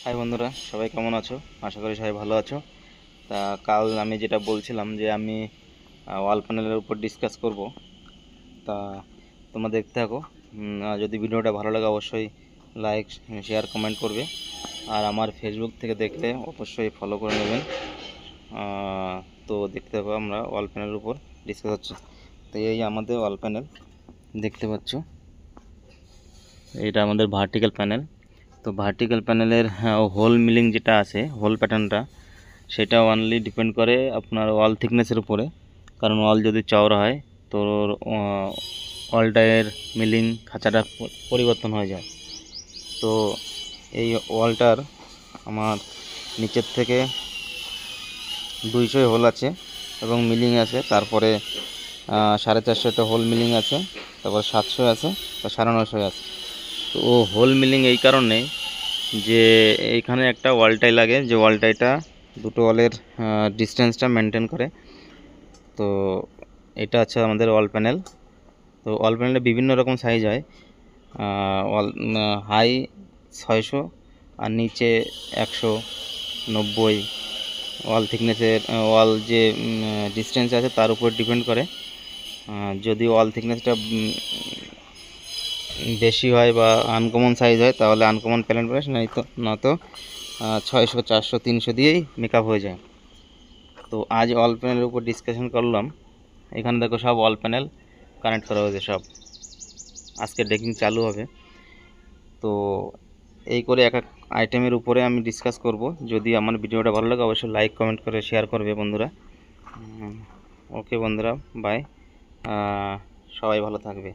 High বন্ধুরা, সবাই কেমন আছো? আশা করি সবাই ভালো আছো। তা কাল আমি যেটা বলছিলাম যে আমি ওয়াল প্যানেলের উপর ডিসকাস করব। তা তোমরা দেখতে থাকো। যদি ভিডিওটা ভালো লাগে অবশ্যই লাইক, শেয়ার, কমেন্ট করবে। আর আমার ফেসবুক থেকে দেখলে অবশ্যই ফলো করে নেবেন। তো দেখতে থাকো, আমরা ওয়াল প্যানেলের উপর ডিসকাস হচ্ছে। তো এই আমাদের ওয়াল প্যানেল দেখতে পাচ্ছ, এটা আমাদের ভার্টিক্যাল প্যানেল। তো ভার্টিক্যাল প্যানেলের হোল মিলিং যেটা আছে, হোল প্যাটার্নটা, সেটা অনলি ডিপেন্ড করে আপনার ওয়াল থিকনেসের উপরে। কারণ ওয়াল যদি চওড়া হয় তো ওয়ালটার মিলিং খাঁচাটা পরিবর্তন হয়ে যায়। তো এই ওয়ালটার আমার নিচের থেকে 200 হোল আছে এবং মিলিং আছে, তারপরে 450টা হোল মিলিং আছে, তারপর 700 আছে, 950 আছে। তো হোল মিলিং এই কারণে যে এইখানে একটা ওয়ালটাই লাগে, যে ওয়ালটাইটা দুটো ওয়ালের ডিস্টেন্সটা মেনটেন করে। তো এটা আছে আমাদের ওয়াল প্যানেল। তো ওয়াল প্যানেলে বিভিন্ন রকম সাইজ হয়। ওয়াল হাই 600 আর নিচে 190। ওয়াল থিকনেসের ওয়াল যে ডিস্টেন্স আছে তার উপর ডিপেন্ড করে। যদি ওয়াল থিকনেসটা বেশি হয় বা আনকমন সাইজ হয় তাহলে আনকমন প্যানেল পড়ে, নয়তো 600, 400, 300 দিয়েই মেকআপ হয়ে যায়। তো আজ ওয়াল প্যানেলের উপর ডিসকাশন করলাম। এখানে দেখো সব ওয়াল প্যানেল কানেক্ট করা হয়েছে, সব আজকে ডেকিং চালু হবে। তো এই করে এক এক আইটেমের উপরে আমি ডিসকাস করব। যদি আমার ভিডিওটা ভালো লাগে অবশ্যই লাইক, কমেন্ট করে শেয়ার করবে বন্ধুরা। ওকে বন্ধুরা, বাই। সবাই ভালো থাকবে।